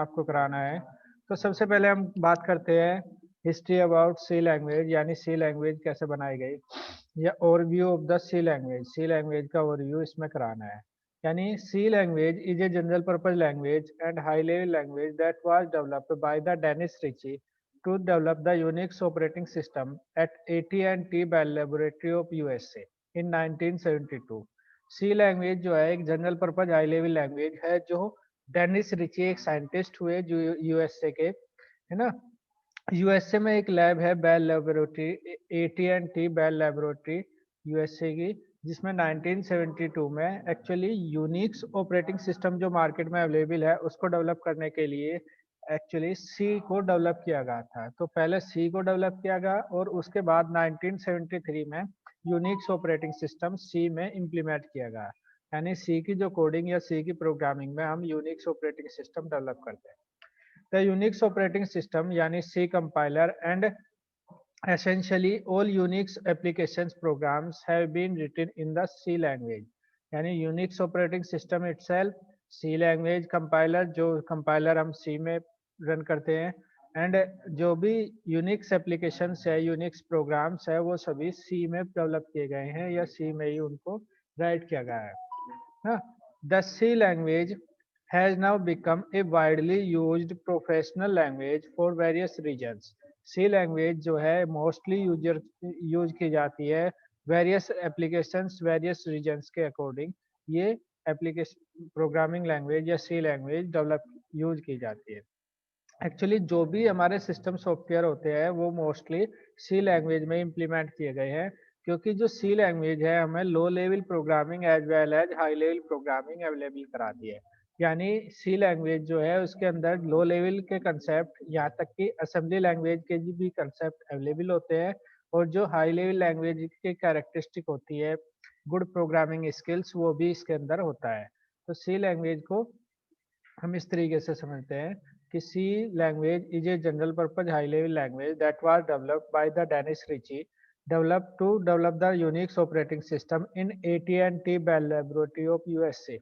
आपको कराना है। तो सबसे पहले हम बात करते हैं हिस्ट्री अबाउट सी लैंग्वेज, यानी सी लैंग्वेज कैसे बनाई गई, या overview of the C language. C language का ओवरव्यू इसमें कराना है। यानी C language is a general purpose language and high level language that was developed by the Dennis Ritchie to develop the Unix operating system at AT&T Bell laboratory of USA in 1972। C language जो है एक general purpose high level language है जो Dennis Ritchie एक scientist हुए जो USA के, है ना। यूएसए में एक लैब है Bell laboratory, AT&T Bell laboratory USA की, जिसमें 1972 में एक्चुअली यूनिक्स ऑपरेटिंग सिस्टम जो मार्केट में अवेलेबल है उसको डेवलप करने के लिए एक्चुअली सी को डेवलप किया गया था। तो पहले सी को डेवलप किया गया और उसके बाद 1973 में यूनिक्स ऑपरेटिंग सिस्टम सी में इम्प्लीमेंट किया गया। यानी सी की जो कोडिंग या सी की प्रोग्रामिंग में हम यूनिक्स ऑपरेटिंग सिस्टम डेवलप करते हैं। द यूनिक्स ऑपरेटिंग सिस्टम यानी C compiler and essentially all Unix applications programs have been written in the C language। यानी Unix operating system itself C language, compiler जो compiler हम C में run करते हैं, and जो भी यूनिक्स एप्लीकेशंस है, यूनिक्स प्रोग्राम्स है, वो सभी सी में डेवलप किए गए हैं या सी में ही उनको राइट किया गया है। The C language has now become a widely used professional language for various regions। C language जो है मोस्टली यूज की जाती है वेरियस एप्लीकेशंस वेरियस रीजन्स के अकॉर्डिंग। ये एप्लीकेशन प्रोग्रामिंग लैंग्वेज या सी लैंग्वेज डेवलप यूज की जाती है। एक्चुअली जो भी हमारे सिस्टम सॉफ्टवेयर होते हैं वो मोस्टली सी लैंग्वेज में इम्प्लीमेंट किए गए हैं, क्योंकि जो सी लैंग्वेज है हमें low level programming as well as high level programming available कराती है। यानी सी लैंग्वेज जो है उसके अंदर लो लेवल के कंसेप्ट, यहाँ तक कि असेंबली लैंग्वेज के भी कंसेप्ट अवेलेबल होते हैं, और जो हाई लेवल लैंग्वेज की कैरेक्टरिस्टिक होती है गुड प्रोग्रामिंग स्किल्स, वो भी इसके अंदर होता है। तो सी लैंग्वेज को हम इस तरीके से समझते हैं कि C language is a general purpose high level language that was developed by the Dennis Ritchie developed to develop the Unix operating system in AT&T Bell Laboratory of USA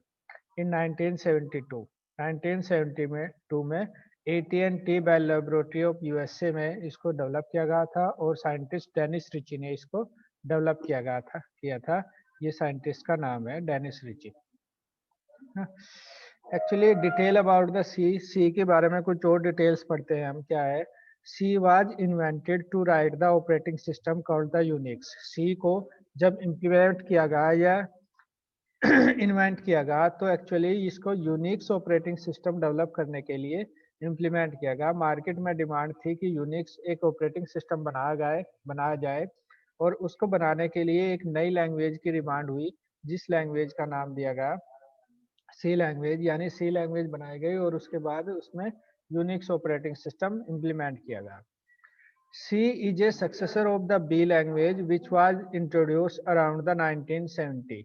in 1972। 1972 में AT&T Bell Laboratory of USA में इसको develop किया गया था, और scientist Dennis Ritchie ने इसको develop किया था। ये साइंटिस्ट का नाम है Dennis Ritchie. Actually detail about the C के बारे में कुछ और डिटेल्स पढ़ते हैं हम। क्या है, C was invented to write the operating system called the Unix. C को जब इम्प्लीमेंट किया गया या इन्वेंट किया गया तो एक्चुअली इसको यूनिक्स ऑपरेटिंग सिस्टम डेवलप करने के लिए इम्प्लीमेंट किया गया। मार्केट में डिमांड थी कि यूनिक्स एक ऑपरेटिंग सिस्टम बनाया जाए, और उसको बनाने के लिए एक नई लैंग्वेज की डिमांड हुई, जिस लैंग्वेज का नाम दिया गया सी लैंग्वेज। यानी सी लैंग्वेज बनाई गई और उसके बाद उसमें यूनिक्स ऑपरेटिंग सिस्टम इम्प्लीमेंट किया गया। C is a successor of the B language which was introduced around the 1970।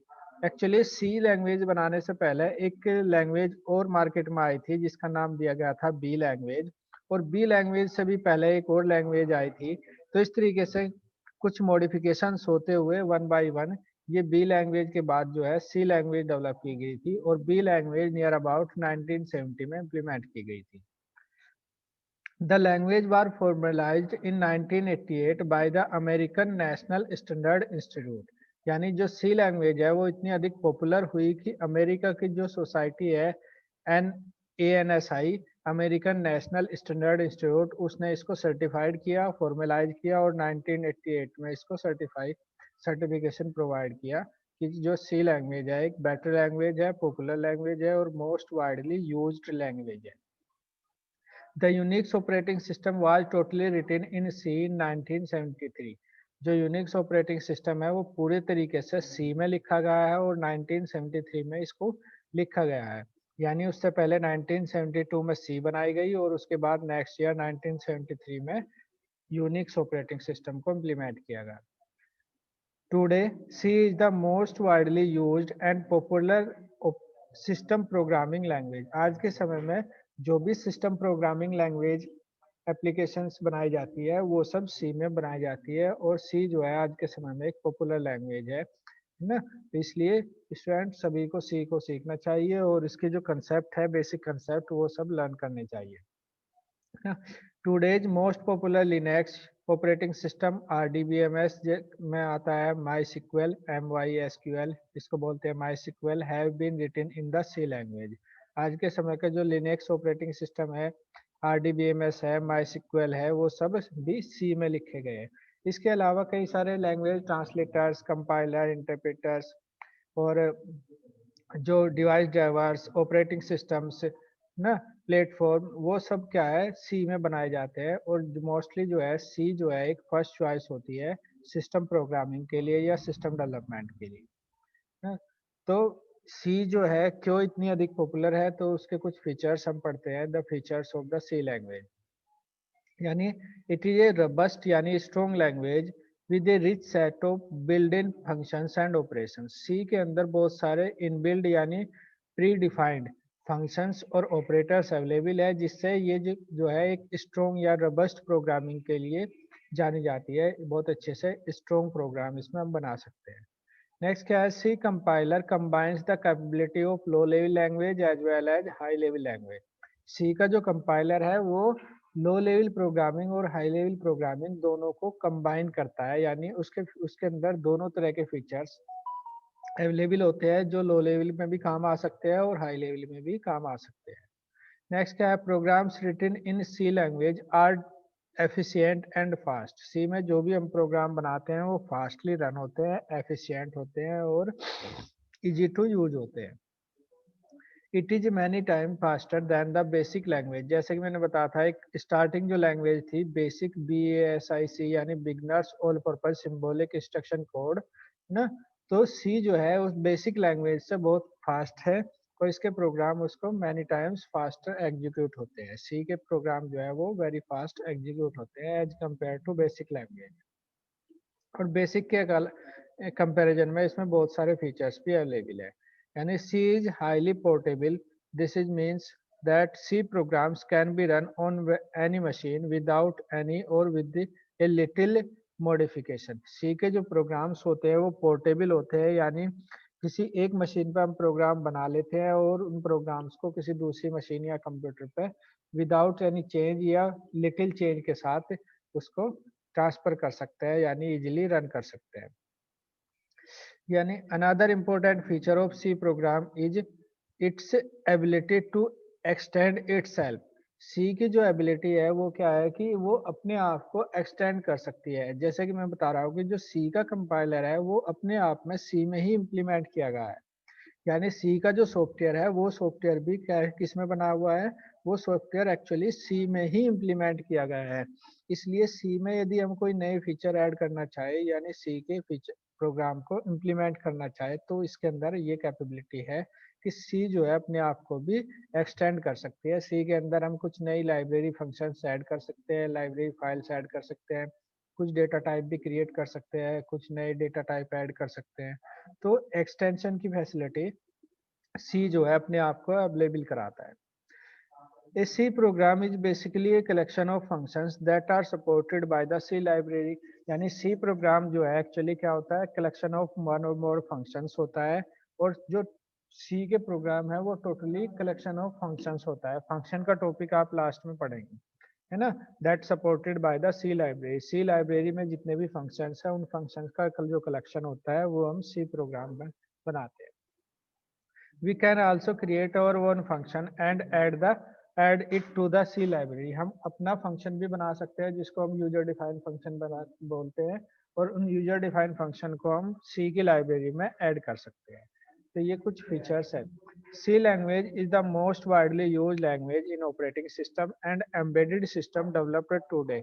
Actually see language बनाने से पहले एक लैंग्वेज और मार्केट में आई थी जिसका नाम दिया गया था बी लैंग्वेज, और बी लैंग्वेज से भी पहले एक और लैंग्वेज आई थी। तो इस तरीके से कुछ मॉडिफिकेशंस होते हुए वन बाय वन ये बी लैंग्वेज के बाद जो है सी लैंग्वेज डेवलप की गई थी, और बी लैंग्वेज नियर अबाउट 1970 में इम्प्लीमेंट की गई थी। The language was formalized in 1988 by the American National Standard Institute। यानी जो सी लैंग्वेज है वो इतनी अधिक पॉपुलर हुई कि अमेरिका की जो सोसाइटी है an ANSI, American National Standard Institute, उसने इसको सर्टिफाइड किया, फॉर्मलाइज किया, और 1988 में इसको सर्टिफिकेशन प्रोवाइड किया कि जो सी लैंग्वेज है एक बेटर लैंग्वेज है, पॉपुलर लैंग्वेज है, और मोस्ट वाइडली यूज्ड लैंग्वेज है। The Unix operating system was totally written in C in 1973। जो यूनिक्स ऑपरेटिंग सिस्टम है वो पूरे तरीके से सी में लिखा गया है, और 1973 में इसको लिखा गया है। यानी उससे पहले 1972 में सी बनाई गई, और उसके बाद नेक्स्ट ईयर 1973 में यूनिक्स ऑपरेटिंग सिस्टम को इम्प्लीमेंट किया गया। Today C is the most widely used and popular system programming language. आज के समय में जो भी सिस्टम प्रोग्रामिंग लैंग्वेज एप्लीकेशंस बनाई जाती है वो सब सी में बनाई जाती है, और सी जो है आज के समय में एक पॉपुलर लैंग्वेज है। है ना। तो इसलिए स्टूडेंट सभी को सी को सीखना चाहिए और इसके जो कंसेप्ट है, बेसिक कंसेप्ट, वो सब लर्न करने चाहिए, है ना। Today's most popular Linux operating system RDBMS में आता है माई सिक्वल, MySQL, इसको बोलते हैं my sequel, have been written in the C language. आज के समय का जो लिनक्स ऑपरेटिंग सिस्टम है, RDBMS है, माई सिक्वल है, वो सब भी सी में लिखे गए हैं। इसके अलावा कई सारे लैंग्वेज ट्रांसलेटर्स, कंपाइलर, इंटरप्रेटर्स और जो डिवाइस ड्राइवर्स, ऑपरेटिंग सिस्टम्स ना, प्लेटफॉर्म, वो सब क्या है, सी में बनाए जाते हैं। और मोस्टली जो है सी जो है एक फर्स्ट चॉइस होती है सिस्टम प्रोग्रामिंग के लिए या सिस्टम डेवलपमेंट के लिए, ना। तो सी जो है क्यों इतनी अधिक पॉपुलर है, तो उसके कुछ फीचर्स हम पढ़ते हैं। The features of the C language, यानी इट इज ए रबस्ट यानी strong language with a rich set of build in functions and operations. C के अंदर बहुत सारे इनबिल्ड यानी प्री डिफाइंड फंक्शंस और ऑपरेटर्स अवेलेबल है, जिससे ये जो है एक स्ट्रॉन्ग या रबस्ट प्रोग्रामिंग के लिए जानी जाती है। बहुत अच्छे से स्ट्रॉन्ग प्रोग्राम इसमें हम बना सकते हैं। नेक्स्ट क्या है, C compiler combines the capability of low level language as well as high level language. C का जो कंपाइलर है वो लो लेवल प्रोग्रामिंग और हाई लेवल प्रोग्रामिंग दोनों को कंबाइन करता है, यानी उसके उसके अंदर दोनों तरह के फीचर्स अवेलेबल होते हैं, जो लो लेवल में भी काम आ सकते हैं और हाई लेवल में भी काम आ सकते हैं। नेक्स्ट क्या है, programs written in C language are efficient and fast. C में जो भी हम प्रोग्राम बनाते हैं वो फास्टली रन होते हैं, एफिशिएंट होते हैं और इजी टू यूज होते हैं। It is many time faster than the basic language. जैसे कि मैंने बताया था, एक स्टार्टिंग जो लैंग्वेज थी बेसिक, BASIC यानी beginners all purpose symbolic instruction code, ना। तो सी जो है उस बेसिक लैंग्वेज से बहुत फास्ट है और इसके प्रोग्राम उसको मैनी टाइम्स फास्टर एग्जीक्यूट होते हैं। सी के प्रोग्राम जो है वो वेरी फास्ट एग्जीक्यूट होते हैं as compare to basic language. और बेसिक के कंपैरिजन में इसमें बहुत सारे फीचर्स भी अवेलेबल है। यानी C is highly portable, this is means that C programs can be run on any machine without any और with a little modification. C के जो प्रोग्राम्स होते हैं वो पोर्टेबल होते हैं, यानी किसी एक मशीन पर हम प्रोग्राम बना लेते हैं और उन प्रोग्राम्स को किसी दूसरी मशीन या कंप्यूटर पे विदाउट एनी चेंज या लिटिल चेंज के साथ उसको ट्रांसफर कर सकते हैं, यानी इजीली रन कर सकते हैं। यानी another important feature of C program is its ability to extend itself. C की जो एबिलिटी है वो क्या है कि वो अपने आप को एक्सटेंड कर सकती है। जैसे कि मैं बता रहा हूँ कि जो सी का कंपाइलर है वो अपने आप में सी में ही इम्प्लीमेंट किया गया है। यानी सी का जो सॉफ्टवेयर है वो सॉफ्टवेयर भी क्या है, किस में बना हुआ है, वो सॉफ्टवेयर एक्चुअली सी में ही इम्प्लीमेंट किया गया है। इसलिए सी में यदि हम कोई नए फीचर ऐड करना चाहे यानी सी के फीचर प्रोग्राम को इम्प्लीमेंट करना चाहे, तो इसके अंदर ये कैपेबिलिटी है कि सी जो है अपने आप को भी एक्सटेंड कर सकती है। सी के अंदर हम कुछ नई लाइब्रेरी फंक्शंस ऐड कर सकते हैं, लाइब्रेरी फाइल्स ऐड कर सकते हैं, कुछ डेटा टाइप भी क्रिएट कर सकते हैं, कुछ नए डेटा टाइप ऐड कर सकते हैं। तो एक्सटेंशन की फैसिलिटी सी जो है अपने आप को अवेलेबल कराता है। A C program is basically a collection of functions that are supported by the C library। यानी C program जो है एक्चुअली क्या होता है, collection of one or more functions होता है। और जो C के प्रोग्राम है वो टोटली collection of functions होता है। फंक्शन का टॉपिक आप लास्ट में पढ़ेंगे, है ना। That supported by the C library. C library में जितने भी फंक्शंस है उन फंक्शंस का जो कलेक्शन होता है वो हम सी प्रोग्राम में बनाते हैं। We can also create our own function and add it to the C library। हम अपना फंक्शन भी बना सकते हैं जिसको हम यूजर डिफाइंड फंक्शन बना बोलते हैं, और उन यूजर डिफाइंड फंक्शन को हम C की लाइब्रेरी में ऐड कर सकते हैं। तो ये कुछ फीचर्स है। C language is the most widely use language in operating system and embedded system developed today.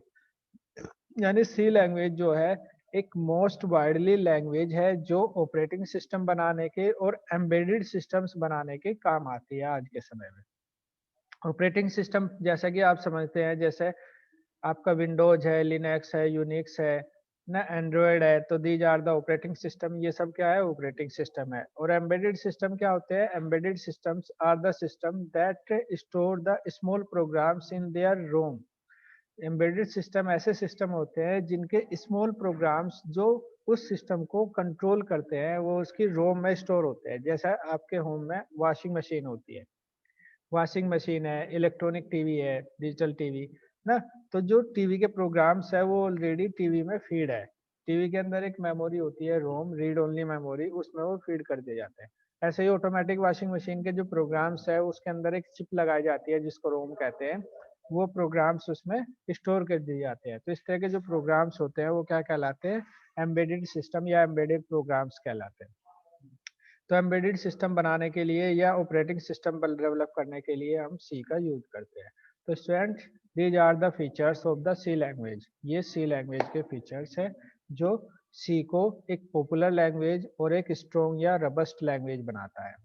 यानी सी लैंग्वेज जो है एक मोस्ट वाइडली लैंग्वेज है जो ऑपरेटिंग सिस्टम बनाने के और एम्बेडेड सिस्टम्स बनाने के काम आती है आज के समय में। ऑपरेटिंग सिस्टम जैसा कि आप समझते हैं, जैसे आपका विंडोज है, लिनक्स है, यूनिक्स है ना, एंड्रॉयड है, तो these are the operating system. ये सब क्या है, ऑपरेटिंग सिस्टम है। और एम्बेडेड सिस्टम क्या होते हैं, embedded systems are the system that store the small programs in their ROM. Embedded system ऐसे सिस्टम होते हैं जिनके स्मॉल प्रोग्राम्स जो उस सिस्टम को कंट्रोल करते हैं, वो उसकी रोम में स्टोर होते हैं। जैसा आपके होम में वॉशिंग मशीन होती है, वॉशिंग मशीन है, इलेक्ट्रॉनिक टीवी है, डिजिटल टीवी ना, तो जो टीवी के प्रोग्राम्स है वो ऑलरेडी टीवी में फीड है। टीवी के अंदर एक मेमोरी होती है रोम, रीड ओनली मेमोरी, उसमें वो फीड कर दिए जाते हैं। ऐसे ही ऑटोमेटिक वॉशिंग मशीन के जो प्रोग्राम्स है उसके अंदर एक चिप लगाई जाती है जिसको रोम कहते हैं, वो प्रोग्राम्स उसमें स्टोर कर दिए जाते हैं। तो इस तरह के जो प्रोग्राम्स होते हैं वो क्या कहलाते हैं, एम्बेडेड सिस्टम या एम्बेडेड प्रोग्राम्स कहलाते हैं। तो एम्बेडेड सिस्टम बनाने के लिए या ऑपरेटिंग सिस्टम डेवलप करने के लिए हम सी का यूज करते हैं। तो student, these are the features of the C language. ये सी लैंग्वेज के फीचर्स है जो सी को एक पॉपुलर लैंग्वेज और एक स्ट्रॉन्ग या रबस्ट लैंग्वेज बनाता है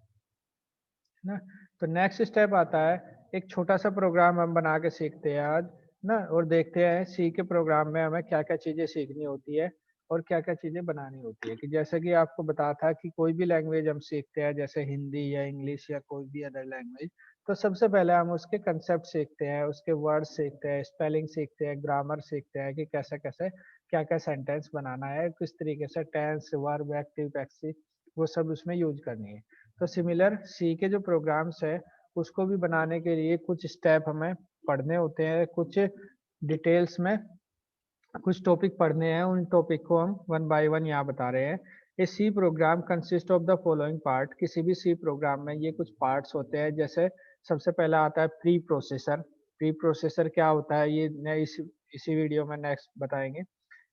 ना। तो नेक्स्ट स्टेप आता है, एक छोटा सा प्रोग्राम हम बना के सीखते हैं आज ना, और देखते हैं सी के प्रोग्राम में हमें क्या क्या चीजें सीखनी होती है और क्या क्या चीजें बनानी होती है। कि जैसे कि आपको बताया था कि कोई भी लैंग्वेज हम सीखते हैं, जैसे हिंदी या इंग्लिश या कोई भी अदर लैंग्वेज, तो सबसे पहले हम उसके कंसेप्ट सीखते हैं, उसके वर्ड सीखते हैं, स्पेलिंग सीखते हैं, ग्रामर सीखते हैं कि कैसे कैसे क्या क्या सेंटेंस बनाना है, किस तरीके से टेंस, वर्ब, एक्टिव, पैसिव, वो सब उसमें यूज करनी है। तो सिमिलर सी के जो प्रोग्राम्स है उसको भी बनाने के लिए कुछ स्टेप हमें पढ़ने होते हैं, कुछ डिटेल्स में कुछ टॉपिक पढ़ने हैं, उन टॉपिक को हम वन बाय वन यहाँ बता रहे हैं। A C program consist of the following part. किसी भी सी प्रोग्राम में ये कुछ पार्ट्स होते हैं, जैसे सबसे पहला आता है प्री प्रोसेसर। प्री प्रोसेसर क्या होता है ये इसी वीडियो में नेक्स्ट बताएंगे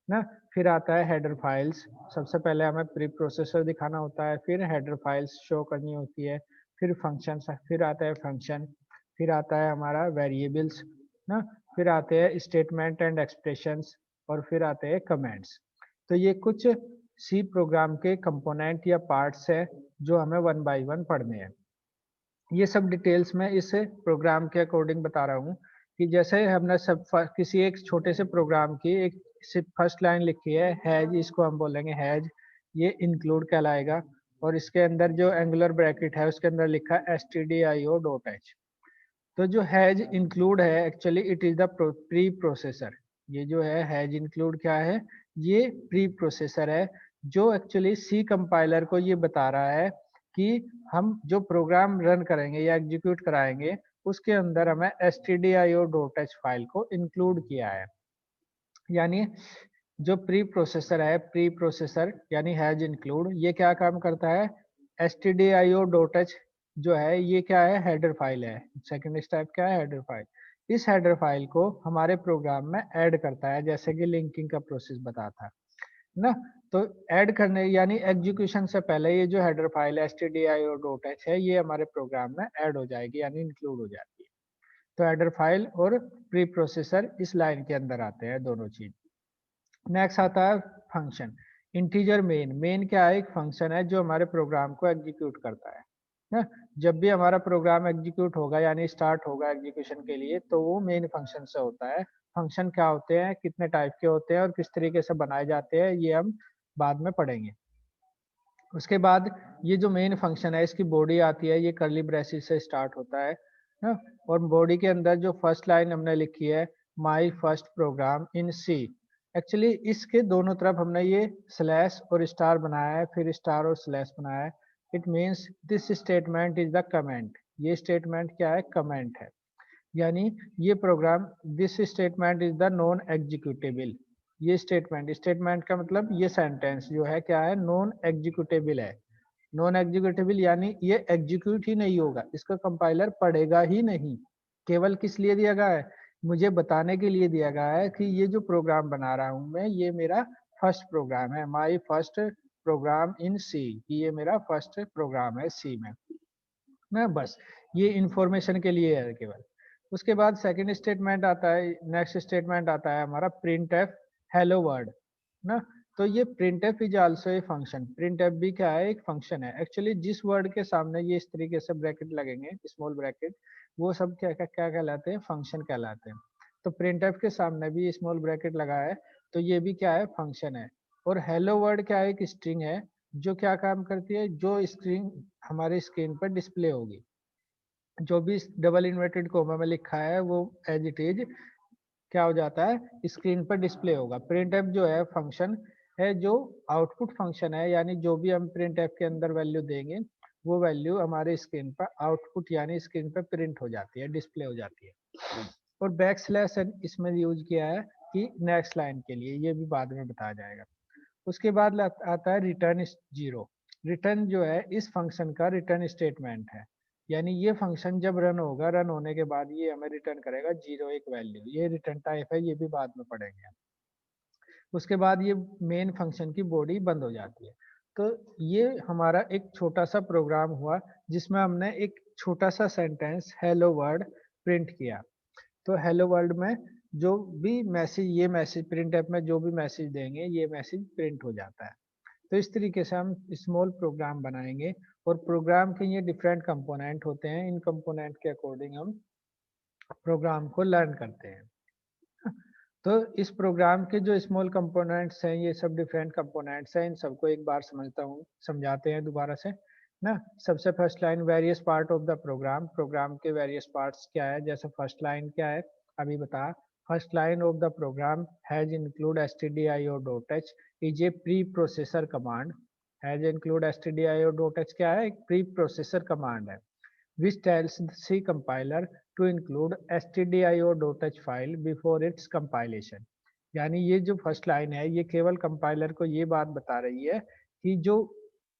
ना। फिर आता है हेडर फाइल्स। सबसे पहले हमें प्री प्रोसेसर दिखाना होता है, फिर हेडर फाइल्स शो करनी होती है, फिर फंक्शन, फिर आता है फंक्शन, फिर आता है हमारा वेरिएबल्स ना, फिर आते हैं स्टेटमेंट एंड एक्सप्रेशंस, और फिर आते हैं कमेंट्स। तो ये कुछ सी प्रोग्राम के कंपोनेंट या पार्ट्स है जो हमें वन बाय वन पढ़ने हैं। ये सब डिटेल्स में इस प्रोग्राम के अकॉर्डिंग बता रहा हूँ कि जैसे हमने सब किसी एक छोटे से प्रोग्राम की एक सिर्फ फर्स्ट लाइन लिखी है, हैज, इसको हम बोलेंगे हैज, ये इंक्लूड कहलाएगा। और इसके अंदर जो एंगुलर ब्रैकेट है उसके अंदर लिखा है stdio.h। तो जो हैज इंक्लूड है actually it is the pre processor. ये जो है हैज इंक्लूड क्या है, ये प्री प्रोसेसर है जो एक्चुअली सी कंपाइलर को ये बता रहा है कि हम जो प्रोग्राम रन करेंगे या एग्जीक्यूट कराएंगे उसके अंदर हमें stdio.h फाइल को इंक्लूड किया है। यानी जो प्री प्रोसेसर है, प्री प्रोसेसर यानी हैज इंक्लूड, ये क्या काम करता है, stdio.h जो है ये क्या है, हेडर फाइल है। सेकंड स्टेप क्या है, हेडर फाइल। इस हेडर फाइल को हमारे प्रोग्राम में ऐड करता है, जैसे कि लिंकिंग का प्रोसेस बता था ना। तो ऐड करने यानी एग्जीक्यूशन से पहले ये जो हेडर फाइल stdio.h है ये हमारे प्रोग्राम में ऐड हो जाएगी, यानी इंक्लूड हो जाती है। तो हेडर फाइल और प्री प्रोसेसर इस लाइन के अंदर आते हैं दोनों चीज। नेक्स्ट आता है फंक्शन। Integer main. मेन क्या है, एक फंक्शन है जो हमारे प्रोग्राम को एग्जीक्यूट करता है ना। जब भी हमारा प्रोग्राम एग्जीक्यूट होगा यानी स्टार्ट होगा एग्जीक्यूशन के लिए, तो वो मेन फंक्शन से होता है। फंक्शन क्या होते हैं, कितने टाइप के होते हैं और किस तरीके से बनाए जाते हैं, ये हम बाद में पढ़ेंगे। उसके बाद ये जो मेन फंक्शन है इसकी बॉडी आती है, ये कर्ली ब्रेसिस से स्टार्ट होता है ना। और बॉडी के अंदर जो फर्स्ट लाइन हमने लिखी है, my first program in C, actually इसके दोनों तरफ हमने ये स्लैश और स्टार बनाया है, फिर स्टार और स्लैश बनाया है। It means this statement is the comment. ये स्टेटमेंट क्या है, कमेंट है। यानी ये program, this statement is the non executable. ये स्टेटमेंट, स्टेटमेंट का मतलब ये सेंटेंस जो है क्या है, नॉन एग्जीक्यूटेबल है। नॉन एग्जीक्यूटेबल यानी ये एग्जीक्यूट ही नहीं होगा, इसका कंपाइलर पढ़ेगा ही नहीं। केवल किस लिए दिया गया है, मुझे बताने के लिए दिया गया है कि ये जो प्रोग्राम बना रहा हूं मैं, ये मेरा फर्स्ट प्रोग्राम है, माई फर्स्ट प्रोग्राम इन सी, ये मेरा फर्स्ट प्रोग्राम है सी में ना। बस ये इंफॉर्मेशन के लिए है केवल। उसके बाद सेकंड स्टेटमेंट आता है, नेक्स्ट स्टेटमेंट आता है हमारा प्रिंट एफ हेलो वर्ड ना। तो ये print F is also a function. Print F भी क्या है, एक फंक्शन है। एक्चुअली जिस वर्ड के सामने ये इस तरीके से ब्रैकेट लगेंगे, स्मॉल ब्रैकेट, वो सब क्या क्या क्या कहलाते हैं, फंक्शन कहलाते हैं। तो प्रिंट एफ के सामने भी स्मॉल ब्रैकेट लगा है, तो ये भी क्या है, फंक्शन है। और हेलो वर्ड क्या है, एक स्ट्रिंग है जो क्या काम करती है, जो स्ट्रिंग हमारे स्क्रीन पर डिस्प्ले होगी, जो भी डबल इन्वर्टेड कोमा में लिखा है वो एज इट इज क्या हो जाता है, स्क्रीन पर डिस्प्ले होगा। प्रिंट एफ जो है फंक्शन, है जो आउटपुट फंक्शन है, यानी जो भी हम प्रिंट एफ के अंदर वैल्यू देंगे वो वैल्यू हमारे स्क्रीन पर आउटपुट यानी स्क्रीन पर प्रिंट हो जाती है, डिस्प्ले हो जाती है। और बैक स्लैश इसमें यूज किया है कि नेक्स्ट लाइन के लिए, ये भी बाद में बताया जाएगा। उसके बाद आता है रिटर्न जीरो। रिटर्न जो है इस फंक्शन का रिटर्न स्टेटमेंट है, यानी ये फंक्शन जब रन होगा, रन होने के बाद ये हमें रिटर्न करेगा जीरो एक वैल्यू, ये रिटर्न टाइप है, ये भी बाद में पढ़ेंगे। उसके बाद ये मेन फंक्शन की बॉडी बंद हो जाती है। तो ये हमारा एक छोटा सा प्रोग्राम हुआ जिसमें हमने एक छोटा सा सेंटेंस हेलो वर्ल्ड प्रिंट किया। तो हेलो वर्ल्ड में जो भी मैसेज, ये मैसेज प्रिंट ऐप में जो भी मैसेज देंगे ये मैसेज प्रिंट हो जाता है। तो इस तरीके से हम स्मॉल प्रोग्राम बनाएंगे और प्रोग्राम के ये डिफरेंट कंपोनेंट होते हैं, इन कंपोनेंट के अकॉर्डिंग हम प्रोग्राम को लर्न करते हैं। तो इस प्रोग्राम के जो स्मॉल कंपोनेंट्स हैं, ये सब डिफरेंट कंपोनेंट्स हैं, इन सबको एक बार समझाते हैं दोबारा से ना। सबसे first line various part of the program, program के वेरियस पार्ट्स क्या है, जैसे फर्स्ट लाइन क्या है अभी बता। First line of the program hash include stdio.h is a pre processor command. Hash include stdio.h क्या है, एक प्री प्रोसेसर कमांड है which tells C compiler to include stdio.h file before its compilation। यानी ये जो फर्स्ट लाइन है ये केवल कंपाइलर को ये बात बता रही है कि जो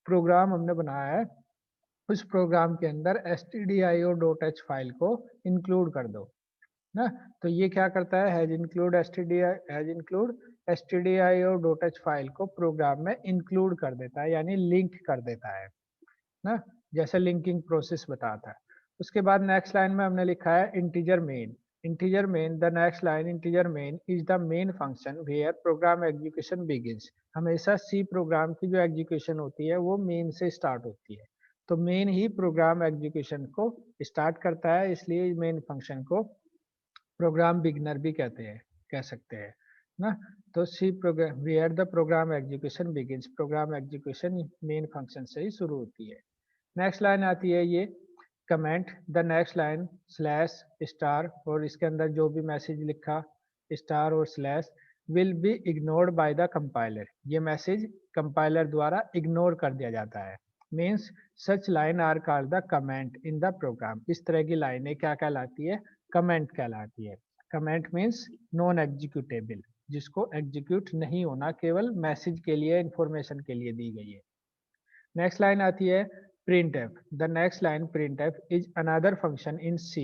प्रोग्राम हमने बनाया है उस प्रोग्राम के अंदर stdio.h फाइल को इंक्लूड कर दो ना। तो ये क्या करता है, हैज इंक्लूड stdio.h फाइल को प्रोग्राम में इंक्लूड कर देता है, यानी लिंक कर देता है ना, जैसे लिंकिंग प्रोसेस बताता है। उसके बाद नेक्स्ट लाइन में हमने लिखा है integer main. Integer main, the next line integer main is the main function where program execution begins. हमेशा सी प्रोग्राम की जो एग्जीक्यूशन होती है वो मेन से स्टार्ट होती है, तो मेन ही प्रोग्राम एग्जीक्यूशन को स्टार्ट करता है, इसलिए मेन फंक्शन को प्रोग्राम बिगनर भी कहते हैं, कह सकते हैं ना। तो C program where the program execution begins, program execution main function से ही शुरू होती है। नेक्स्ट लाइन आती है ये comment, the next line slash star, और इसके अंदर जो भी मैसेज लिखा स्टार और slash will be ignored by the compiler, ये मैसेज कंपाइलर द्वारा इग्नोर कर दिया जाता है। Means such line are called the comment in the program. इस तरह की लाइनें क्या कहलाती है, कमेंट कहलाती है। कमेंट मीन्स नॉन एग्जीक्यूटेबल, जिसको एग्जीक्यूट नहीं होना, केवल मैसेज के लिए, इंफॉर्मेशन के लिए दी गई है। नेक्स्ट लाइन आती है printf, the next line printf is another function in C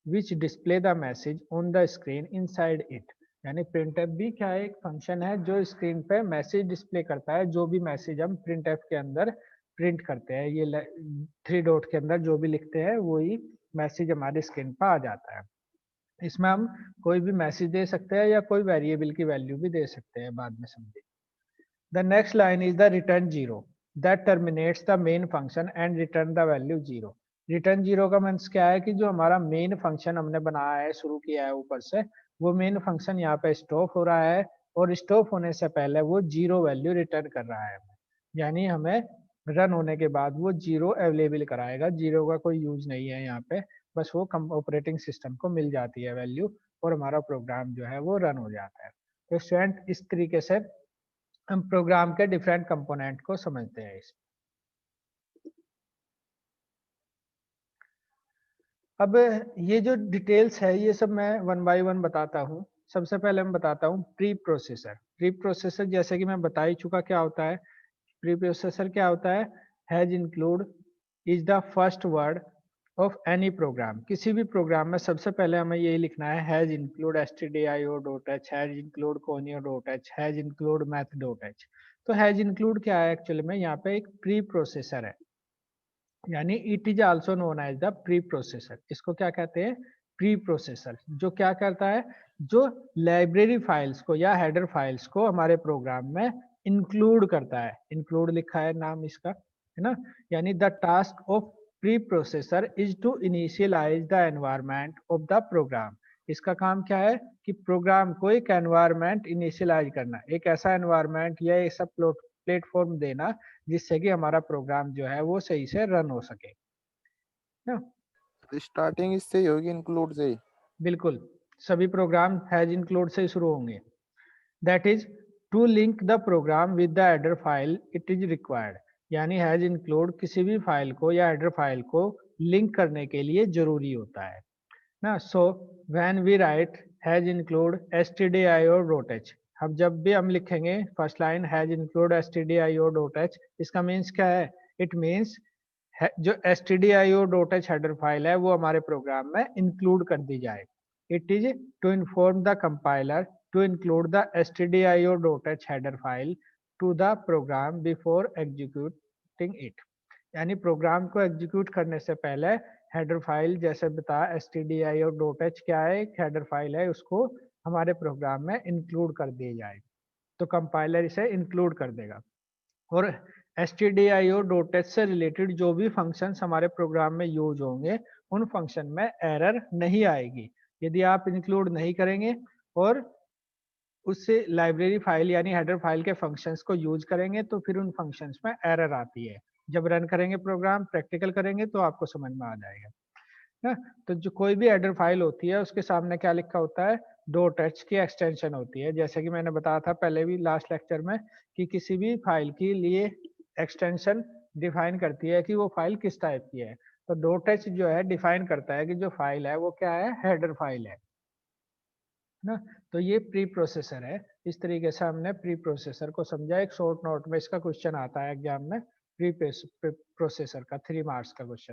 which display the message on the screen inside it। यानी printf भी क्या है, एक फंक्शन है जो स्क्रीन पे मैसेज डिस्प्ले करता है, जो भी मैसेज हम printf के अंदर प्रिंट करते हैं, ये थ्री डॉट के अंदर जो भी लिखते हैं वही मैसेज हमारे स्क्रीन पर आ जाता है। इसमें हम कोई भी मैसेज दे सकते हैं या कोई वेरिएबल की वैल्यू भी दे सकते हैं, बाद में समझेंगे। The next line is the return zero that terminates the main function and return the value zero। Return zero का मीन्स क्या है कि जो हमारा मेन फंक्शन हमने बनाया है, शुरू किया है ऊपर से, वो मेन फंक्शन यहाँ पे स्टॉप हो रहा है और स्टॉप होने से पहले वो जीरो वैल्यू रिटर्न कर रहा है, यानी हमें रन होने के बाद वो जीरो अवेलेबल कराएगा। जीरो का कोई यूज नहीं है यहाँ पे, बस वो ऑपरेटिंग सिस्टम को मिल जाती है वैल्यू और हमारा प्रोग्राम जो है वो रन हो जाता है। तो स्टूडेंट इस तरीके से हम प्रोग्राम के डिफरेंट कंपोनेंट को समझते हैं। अब ये जो डिटेल्स है ये सब मैं वन बाय वन बताता हूँ। सबसे पहले मैं बताता हूँ प्री प्रोसेसर। प्री प्रोसेसर जैसे कि मैं बता ही चुका क्या होता है। प्री प्रोसेसर क्या होता है, hash include is the first word of any program. किसी भी प्रोग्राम में सबसे पहले हमें यही लिखना है, hash include stdio.h, has include conio.h, has include math.h। तो हैज इंक्लूड क्या है, एक्चुअली में यहाँ पे एक प्री प्रोसेसर है, यानी it is also known as the pre processor. इसको क्या कहते हैं, प्री प्रोसेसर, जो क्या करता है, जो लाइब्रेरी फाइल्स को या हेडर फाइल्स को हमारे प्रोग्राम में इंक्लूड करता है। इंक्लूड लिखा है नाम इसका, है ना। यानी the task of pre processor is to initialize the environment of the program. इसका काम क्या है कि प्रोग्राम को एक एनवायरमेंट इनिशियलाइज करना, एक ऐसा एनवायरमेंट या ऐसा प्लेटफॉर्म देना जिससे कि हमारा प्रोग्राम जो है वो सही से रन हो सके ना। स्टार्टिंग इससे ही होगी, इंक्लूड से ही। बिल्कुल, सभी प्रोग्राम हैज इंक्लूड से ही शुरू होंगे। That is to link the program with the header file it is required, यानी हैज इंक्लूड किसी भी फाइल को या हेडर फाइल को लिंक करने के लिए जरूरी होता है ना। So when we write hash include stdio.h, अब जब भी हम लिखेंगे first line has include stdio.h, इसका मीन्स क्या है? इट मीन्स जो stdio.h हेडर फाइल है वो हमारे प्रोग्राम में इंक्लूड कर दी जाए। It is to inform the compiler to include the stdio.h header file to the program before executing it, यानी प्रोग्राम को एग्जीक्यूट करने से पहले हेडर फाइल जैसे बता stdio.h क्या है, एक हेडर फाइल है, उसको हमारे प्रोग्राम में इंक्लूड कर दिया जाए तो कंपाइलर इसे इंक्लूड कर देगा। और stdio.h से रिलेटेड जो भी फंक्शंस हमारे प्रोग्राम में यूज होंगे उन फंक्शन में एरर नहीं आएगी यदि आप इंक्लूड नहीं करेंगे और उससे लाइब्रेरी फाइल यानी हेडर फाइल के फंक्शंस को यूज करेंगे तो फिर उन फंक्शंस में एरर आती है। जब रन करेंगे प्रोग्राम प्रैक्टिकल करेंगे तो आपको समझ में आ जाएगा ना। तो जो कोई भी हेडर फाइल होती है उसके सामने क्या लिखा होता है? .h की एक्सटेंशन होती है। जैसे कि मैंने बताया था पहले भी लास्ट लेक्चर में कि किसी भी फाइल के लिए एक्सटेंशन डिफाइन करती है कि वो फाइल किस टाइप की है। तो .h जो है डिफाइन करता है कि जो फाइल है वो क्या है, हेडर फाइल है ना। तो ये प्री प्रोसेसर है। इस तरीके से हमने प्री प्रोसेसर को समझा। एक शॉर्ट नोट में इसका क्वेश्चन आता है एग्जाम में, प्री प्रोसेसर का 3 मार्क्स का क्वेश्चन।